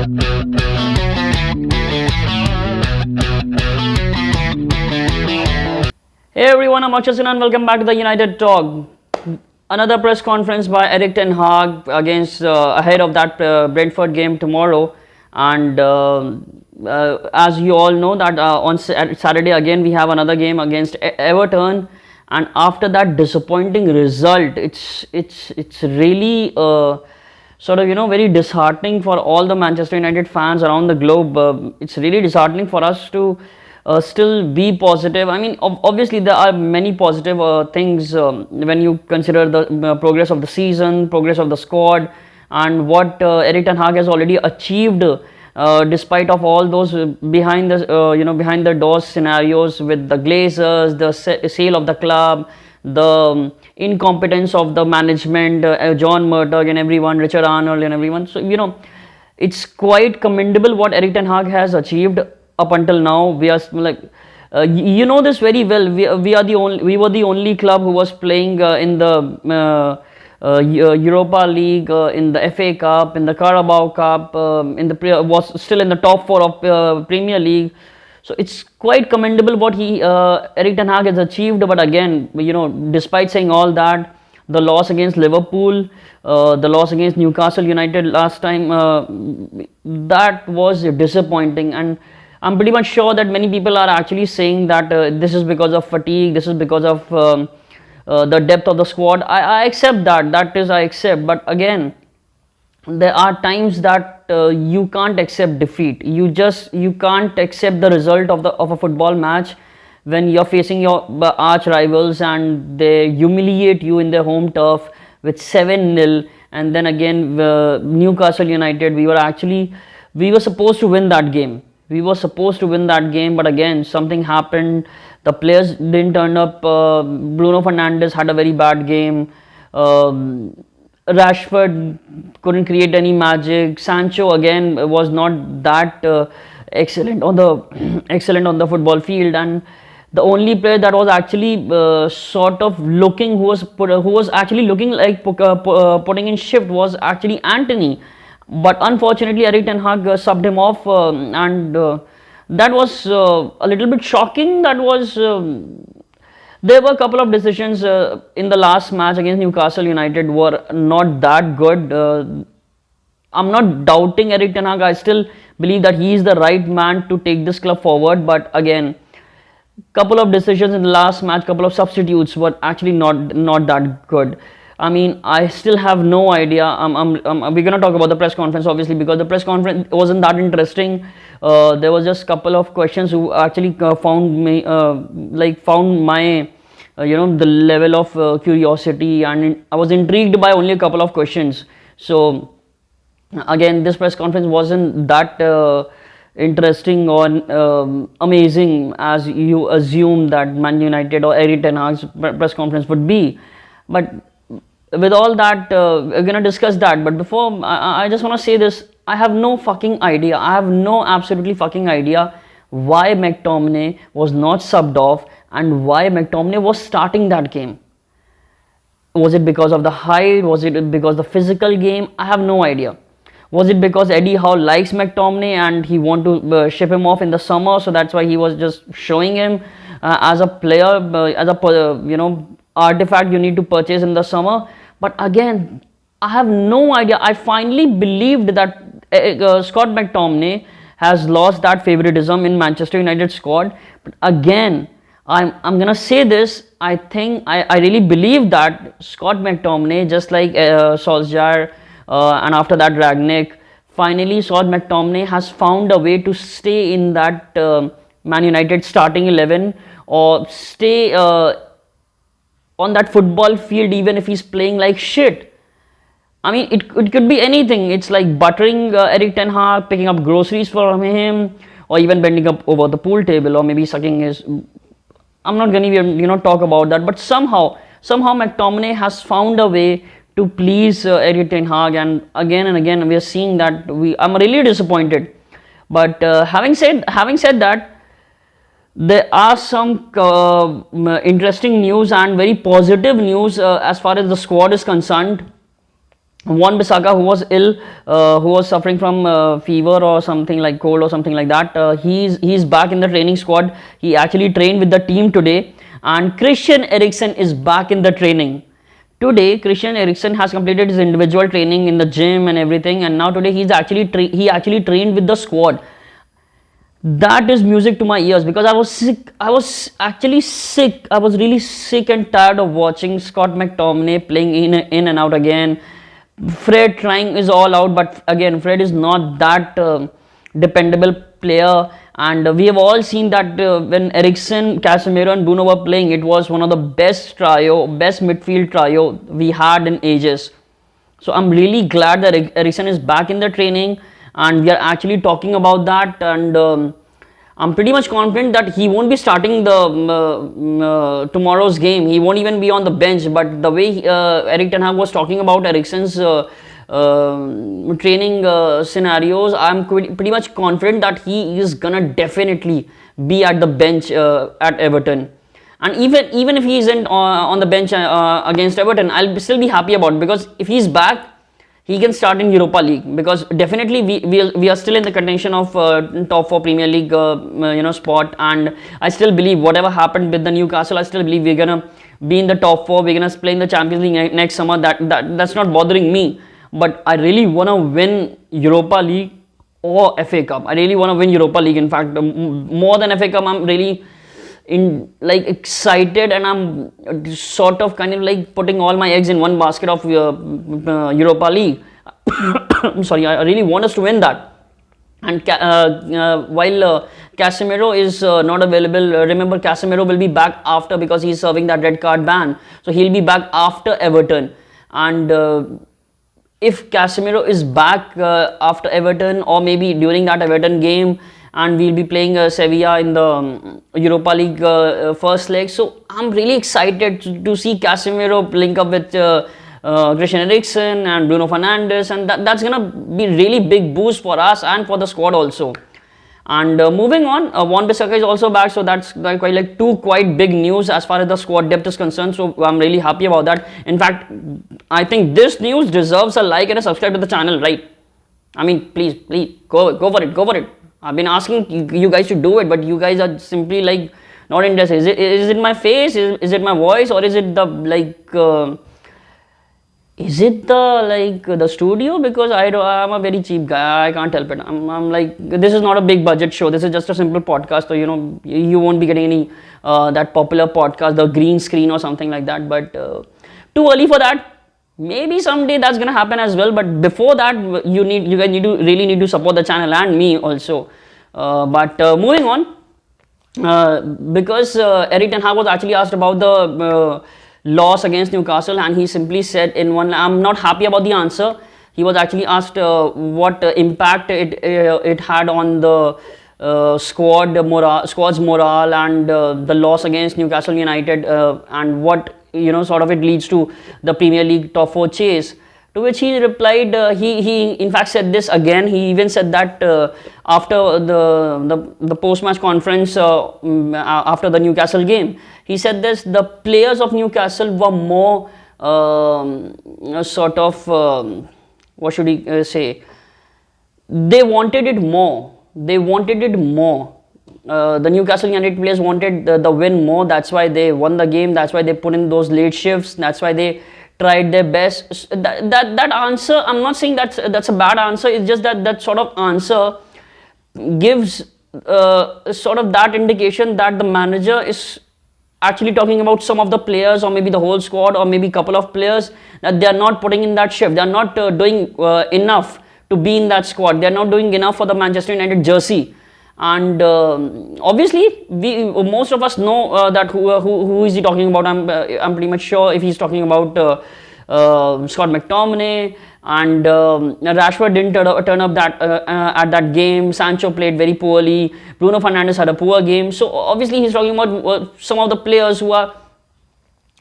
Hey everyone, I'm Akshay and welcome back to the United Talk. Another press conference by Erik against ahead of that Brentford game tomorrow. And as you all know that on Saturday again we have another game against Everton. And after that disappointing result, it's really sort of very disheartening for all the Manchester United fans around the globe. It's really disheartening for us to still be positive. I mean, obviously there are many positive things when you consider the progress of the season, progress of the squad, and what Erik has already achieved. Despite of all those behind the doors scenarios with the Glazers, the sale of the club, the incompetence of the management, John Murdoch and everyone, Richard Arnold and everyone. So it's quite commendable what Erik has achieved up until now. We are like this very well. We were the only club who was playing in the Europa League, in the FA Cup, in the Carabao Cup, was still in the top 4 of Premier League. So it's quite commendable what Erik has achieved. But again, despite saying all that, the loss against Liverpool, the loss against Newcastle United last time, that was disappointing. And I'm pretty much sure that many people are actually saying that this is because of fatigue, this is because of the depth of the squad. I accept that. I accept. But again, there are times that you can't accept defeat. You can't accept the result of a football match when you're facing your arch rivals and they humiliate you in their home turf with 7-0. And then again, Newcastle United, we were supposed to win that game. But again, something happened. The players didn't turn up. Bruno Fernandes had a very bad game. Rashford couldn't create any magic. Sancho again was not that excellent on the football field. And the only player that was actually who was actually looking like putting in shift was actually Anthony. But unfortunately, Erik subbed him off, and that was a little bit shocking. There were a couple of decisions in the last match against Newcastle United were not that good. I'm not doubting Erik I still believe that he is the right man to take this club forward. But again, couple of decisions in the last match, couple of substitutes were actually not that good. I mean, I still have no idea. We're gonna talk about the press conference, obviously, because the press conference wasn't that interesting. There was just a couple of questions who actually found my the level of curiosity, and I was intrigued by only a couple of questions. So again, this press conference wasn't that interesting or amazing as you assume that Man United or Erik press conference would be. But with all that, we're gonna discuss that. But before, I just want to say this: I have no fucking idea. I have no absolutely fucking idea why McTominay was not subbed off and why McTominay was starting that game. Was it because of the height? Was it because of the physical game? I have no idea. Was it because Eddie Howe likes McTominay and he want to ship him off in the summer, so that's why he was just showing him as a player, as a artifact you need to purchase in the summer? But again, I have no idea. I finally believed that Scott McTominay has lost that favoritism in Manchester United squad. But again, I'm gonna say this. I think I really believe that Scott McTominay, just like Solskjaer and after that Rangnick, finally Scott McTominay has found a way to stay in that Man United starting 11 or stay on that football field even if he's playing like shit. I mean, it could be anything. It's like buttering Erik picking up groceries for him, or even bending up over the pool table, or maybe sucking his... I'm not going to even talk about that, but somehow McTominay has found a way to please Erik and again we are seeing that I'm really disappointed. But having said that, there are some interesting news and very positive news as far as the squad is concerned. Wan Bissaka, who was ill, who was suffering from fever or something like cold or something like that. He's back in the training squad. He actually trained with the team today, and Christian Eriksen is back in the training. Today, Christian Eriksen has completed his individual training in the gym and everything, and now today he actually trained with the squad. That is music to my ears, because I was sick. I was actually sick. I was really sick and tired of watching Scott McTominay playing in and out again. Fred trying is all out, but again, Fred is not that dependable player. And we have all seen that when Eriksen, Casemiro, and Bruno were playing, it was one of the best midfield trio we had in ages. So I'm really glad that Eriksen is back in the training, and we are actually talking about that. And I'm pretty much confident that he won't be starting the tomorrow's game. He won't even be on the bench. But the way Erik Ten Hag was talking about Eriksen's training scenarios, I'm pretty much confident that he is gonna definitely be at the bench at Everton. And even if he isn't on the bench against Everton, I'll still be happy about it, because if he's back, he can start in Europa League, because definitely we are still in the contention of top 4 Premier League spot. And I still believe whatever happened with the Newcastle, I still believe we're gonna be in the top 4. We're gonna play in the Champions League next summer. That's not bothering me, but I really wanna win Europa League or FA Cup. I really wanna win Europa League. In fact, more than FA Cup, I'm really excited, and I'm sort of kind of like putting all my eggs in one basket of Europa League. I'm sorry, I really want us to win that. And while Casemiro is not available, remember Casemiro will be back after, because he's serving that red card ban, so he'll be back after Everton. And if Casemiro is back after Everton, or maybe during that Everton game, and we'll be playing Sevilla in the Europa League first leg. So I'm really excited to see Casemiro link up with Christian Eriksen and Bruno Fernandes, and that's gonna be really big boost for us and for the squad also. And moving on, Wan Bissaka is also back, so that's quite quite big news as far as the squad depth is concerned. So I'm really happy about that. In fact, I think this news deserves a like and a subscribe to the channel, right? I mean, please go for it. I've been asking you guys to do it, but you guys are simply like not interested. Is it my face? Is it my voice? Or is it the the studio? Because I'm a very cheap guy. I can't help it. I'm like, this is not a big budget show. This is just a simple podcast. So you won't be getting any that popular podcast, the green screen or something like that. But too early for that. Maybe someday that's gonna happen as well, but before that, you guys really need to support the channel and me also. But moving on, because Erik Ten Hag was actually asked about the loss against Newcastle, and he simply said in one, I'm not happy about the answer. He was actually asked what impact it had on the squad's morale, and the loss against Newcastle United, and what sort of it leads to the Premier League top 4 chase. To which he replied, he in fact said this again. He even said that after the post-match conference after the Newcastle game, he said this: the players of Newcastle were more what should he say? They wanted it more. The Newcastle United players wanted the win more. That's why they won the game. That's why they put in those late shifts. That's why they tried their best. That answer, I'm not saying that's a bad answer. It's just that sort of answer gives sort of that indication that the manager is actually talking about some of the players, or maybe the whole squad, or maybe a couple of players, that they are not putting in that shift. They are not doing enough to be in that squad. They are not doing enough for the Manchester United jersey. And obviously, most of us know that who is he talking about. I'm pretty much sure if he's talking about Scott McTominay. And Rashford didn't turn up at that game. Sancho played very poorly. Bruno Fernandes had a poor game. So obviously, he's talking about some of the players who are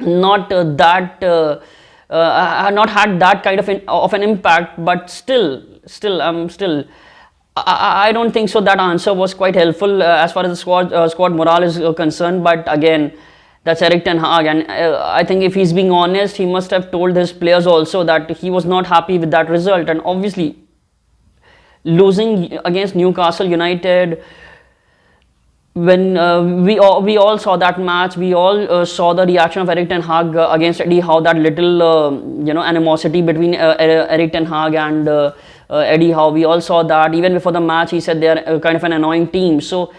not not had that kind of an impact. But still, I don't think so. That answer was quite helpful as far as the squad morale is concerned. But again, That's Erik Ten Hag, and I think if he's being honest, he must have told his players also that he was not happy with that result. And obviously, losing against Newcastle United, when we all saw that match, we all saw the reaction of Erik Ten Hag against Eddie Howe. That little animosity between Erik Ten Hag and Eddie Howe. We all saw that. Even before the match, he said they are kind of an annoying team. So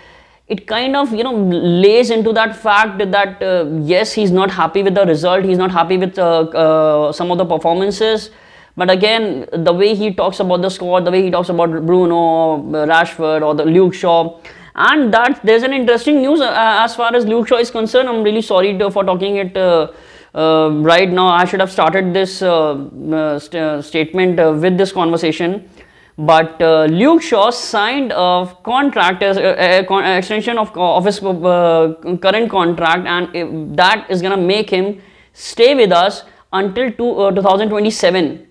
it kind of lays into that fact that yes, he's not happy with the result, he's not happy with some of the performances, but again, the way he talks about the squad, the way he talks about Bruno, Rashford, or the Luke Shaw, and that there's an interesting news as far as Luke Shaw is concerned. I'm really sorry for talking it right now. I should have started this statement with this conversation. But Luke Shaw signed a contract, extension of his current contract, and that is going to make him stay with us until 2027.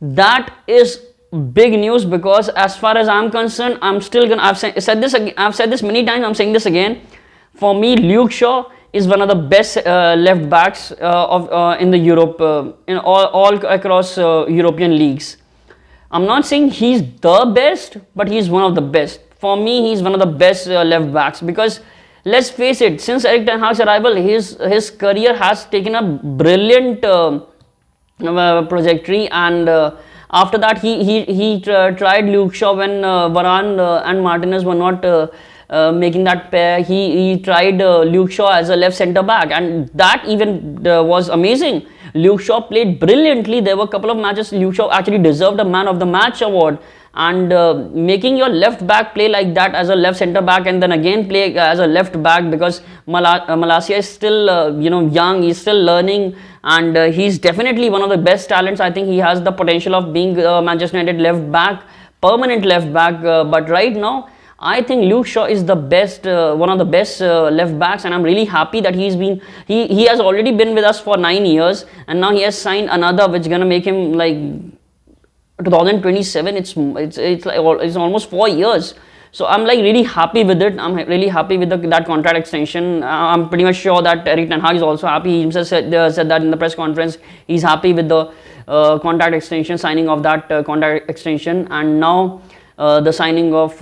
That is big news, because as far as I'm concerned, I've said this many times, I'm saying this again. For me, Luke Shaw is one of the best left backs in the Europe, in all across European leagues. I'm not saying he's the best, but he's one of the best. For me, he's one of the best left backs, because let's face it, since Erik Ten Hag's arrival, his career has taken a brilliant trajectory, and after that he tried Luke Shaw when Varane and Martinez were not making that pair. He tried Luke Shaw as a left centre back, and that even was amazing. Luke Shaw played brilliantly. There were a couple of matches Luke Shaw actually deserved a man of the match award, and making your left back play like that as a left centre back, and then again play as a left back, because Malacia is still young, he's still learning, and he's definitely one of the best talents. I think he has the potential of being Manchester United left back, permanent left back, but right now I think Luke Shaw is the best, one of the best left backs, and I'm really happy that he has already been with us for 9 years, and now he has signed another, which is gonna make him like 2027. It's almost 4 years. So I'm like really happy with it. I'm really happy with that contract extension. I'm pretty much sure that Erik Ten Hag is also happy. He himself said that in the press conference. He's happy with the contract extension, signing of that contract extension, and now the signing of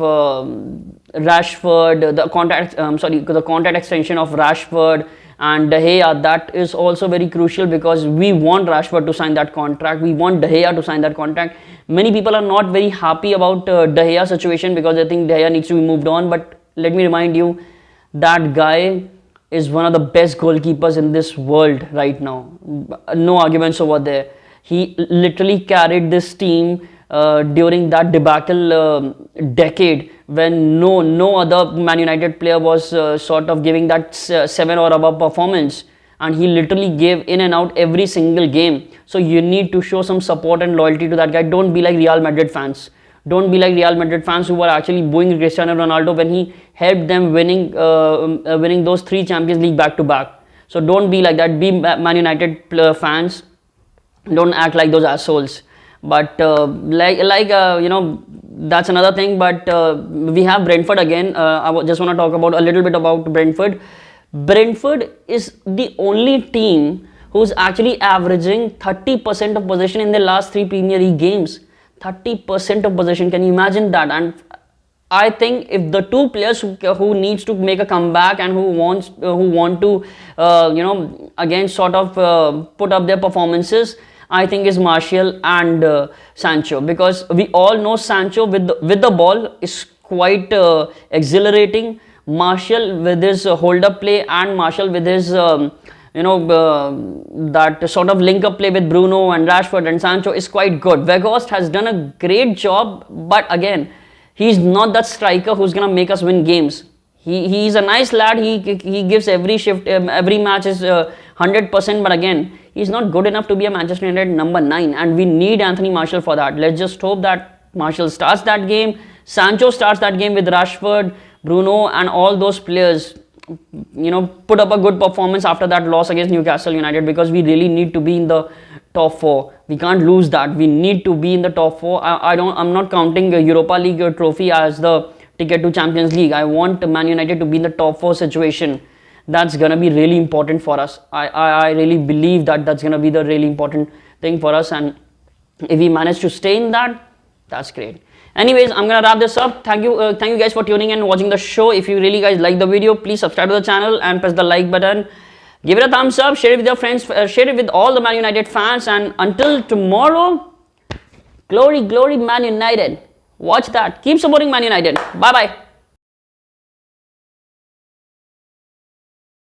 Rashford, the contract extension of Rashford and De Gea, that is also very crucial, because we want Rashford to sign that contract. We want De Gea to sign that contract. Many people are not very happy about De Gea's situation, because they think De Gea needs to be moved on. But let me remind you, that guy is one of the best goalkeepers in this world right now. No arguments over there. He literally carried this team during that debacle decade, when no other Man United player was sort of giving that 7 or above performance, and he literally gave in and out every single game. So you need to show some support and loyalty to that guy. Don't be like Real Madrid fans. Don't be like Real Madrid fans who were actually booing Cristiano Ronaldo when he helped them winning those 3 Champions League back to back. So don't be like that. Be Man United fans. Don't act like those assholes. But that's another thing. But we have Brentford again. I just want to talk about a little bit about Brentford. Brentford is the only team who's actually averaging 30% of possession in their last 3 Premier League games. 30% of possession. Can you imagine that? And I think if the 2 players who needs to make a comeback and who want to again sort of put up their performances, I think is Martial and Sancho, because we all know Sancho with the ball is quite exhilarating. Martial with his hold-up play, and Martial with his that sort of link-up play with Bruno and Rashford and Sancho is quite good. Weghorst has done a great job, but again, he's not that striker who's gonna make us win games. He's a nice lad. He gives every shift, every match is 100%, but again, he's not good enough to be a Manchester United number 9, and we need Anthony Martial for that. Let's just hope that Martial starts that game, Sancho starts that game with Rashford, Bruno, and all those players, put up a good performance after that loss against Newcastle United, because we really need to be in the top 4. We can't lose that. We need to be in the top 4. I'm not counting a Europa League trophy as the ticket to Champions League. I want Man United to be in the top 4 situation. that's gonna be really important for us. I really believe that that's gonna be the really important thing for us, and if we manage to stay in that, that's great. Anyways, I'm gonna wrap this up. Thank you guys for tuning in and watching the show. If you really guys like the video, please subscribe to the channel and press the like button. Give it a thumbs up, share it with your friends, share it with all the Man United fans, and until tomorrow, glory, glory, Man United. Watch that. Keep supporting Man United. Bye bye.